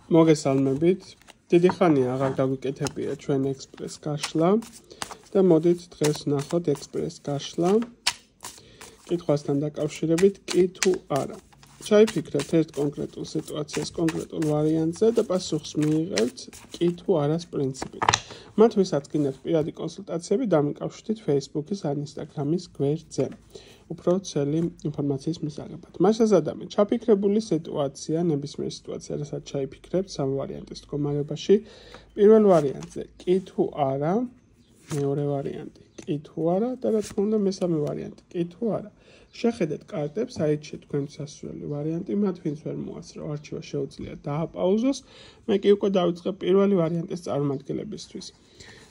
მოგესალმებით. დიდი ხანია აღარ დაგვიკეთებია ჩვენ ექსპრეს გაშლა და მოდით დღეს ვნახოთ ექსპრეს გაშლა კითხვასთან დაკავშირებით კი თუ არა. ჩაიფიქრეთ ერთ კონკრეტულ სიტუაციას, კონკრეტულ ვარიანტზე და პასუხს მიიღებთ კი თუ არას პრინციპით. მათ ვისაც გინდათ პირადი კონსულტაციები, დამიკავშირდით Facebook-ის ან Instagram-ის გვერდზე. უფრო ცელი ინფორმაციის მისაღებად. მასაზადამე, ჩაფიქრებული სიტუაცია, ნებისმიერი სიტუაცია, რასაც ჩაიფიქრებთ სამ ვარიანტის მდგომარეობაში, პირველ ვარიანტზე კი თუ არა, მეორე ვარიანტი კი თუ არა და რა თქმა უნდა მესამე ვარიანტი კი თუ არა. შეხედეთ კარტებს, აირჩიეთ თქვენთვის სასურველი ვარიანტი, მათ ვინც ვერ მოასწრო არჩევა შეუძლია დააპაუზოს, მე კი უკვე დავიწყებ პირველი ვარიანტის წარმომადგენლებისთვის.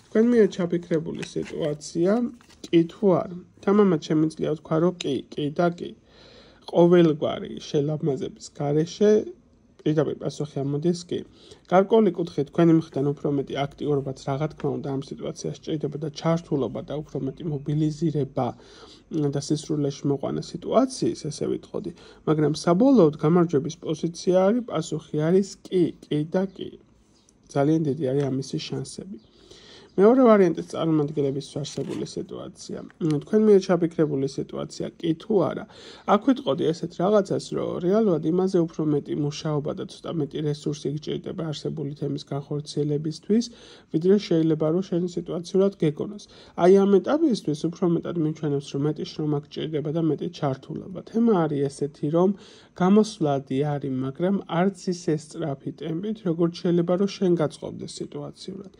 თქვენ მიერ ჩაფიქრებული სიტუაცია კი თუ არა. თამამად შემიძლია ვთქვა, რომ კი და კი. ყოველგვარი შელამაზების გარეშე პირდაპირ პასუხი ამოდის კი. გარკვეული კუთხით თქვენი მხრიდან უფრო მეტი აქტიურობაც რა თქმა უნდა ამ სიტუაციას სჭირდება და ჩართულობა და უფრო მეტი მობილიზირება და სისრულეში მოყვანა სიტუაციის, ესე ვიტყოდი, მაგრამ საბოლოოდ გამარჯვების პოზიცია არის, პასუხი არის კი და კი. ძალიან დიდი არის ამისი შანსები. მეორე ვარიანტის წარმომადგენლების არსებული სიტუაცია. თქვენ მიერ ჩაფიქრებული სიტუაცია კი თუ არა. აქ ვიტყოდი ესეთ რაღაცას, რომ რეალურად იმაზე უფრო მეტი მუშაობა და ცოტა მეტი რესურსი გჭირდება არსებული თემის განხორციელებისთვის, ვიდრე შეიძლება რომ შენი სიტუაციურად გეგონოს. აი ამ ეტაპისთვის უფრო მეტად მიჩვენებს, რომ მეტი შრომა გჭირდება და მეტი ჩართულობა. თემა არის ესეთი, რომ გამოსვლადი არის, მაგრამ არც ისე სწრაფი ტემპით, როგორც შეიძლება რომ შენ გაწყობდეს სიტუაციურად.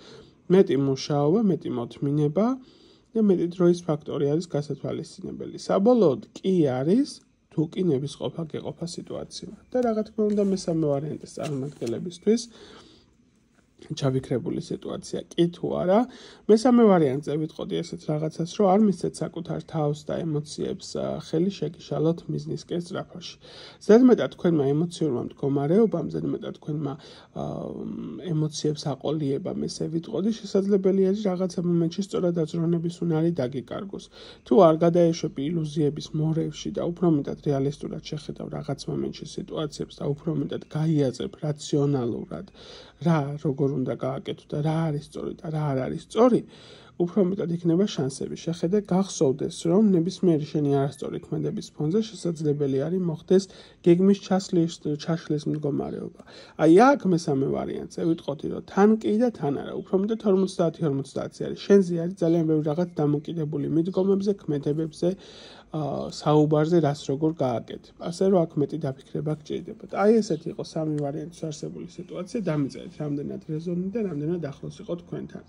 მეტი მუშაობა, მეტი მოთმინება და მეტი დროის ფაქტორი არის გასათვალისწინებელი. საბოლოოდ კი არის, თუ კი ნებისყოფა გეყოფა სიტუაციურად. და რა თქმა უნდა მესამე ვარიანტის წარმომადგენლებისთვის ჩაფიქრებული სიტუაცია კი თუ არა. მესამე ვარიანტზე ვიტყოდი ესეთ რაღაცას, რომ არ მისცეთ საკუთარ თავს და ემოციებს ხელი შეგიშალოთ მიზნისკენ სწრაფაში. ზედმეტად თქვენმა ემოციურმა მდგომარეობამ, ზედმეტად თქვენმა ემოციებს აყოლიებამ, ესე ვიტყოდი, შესაძლებელი არის რაღაცა მომენტში სწორად აზროვნების უნარი დაგიკარგოს. თუ არ გადაეშვები ილუზიების მორევში და უფრო მეტად რეალისტურად შეხედავ რაღაც მომენტში სიტუაციებს და უფრო მეტად გაიაზრებ რაციონალურად, რა როგორ უნდა გააკეთო და რა არის სწორი და რა არ არის სწორი, უფრო მეტად იქნება შანსები. შეხედე, გახსოვდეს, რომ ნებისმიერი შენი არასწორი ქმედების ფონზე შესაძლებელი არის მოხდეს გეგმის ჩაშლის მდგომარეობა. აი აქ მესამე ვარიანტზე ვიტყოდი, რომ თან კი და თან არა, უფრო მეტად 50-50 არის. შენზე არის ძალიან ბევრი რაღაც დამოკიდებული მიდგომებზე, ქმედებებზე, საუბარზე, რას როგორ გააკეთებ. ასე რომ აქ მეტი დაფიქრება გჭირდებათ. აი ესეთი იყო სამი ვარიანტის არსებული სიტუაცია, დამიწერეთ რამდენად რეზონი და რამდენად ახლოს იყო თქვენთან.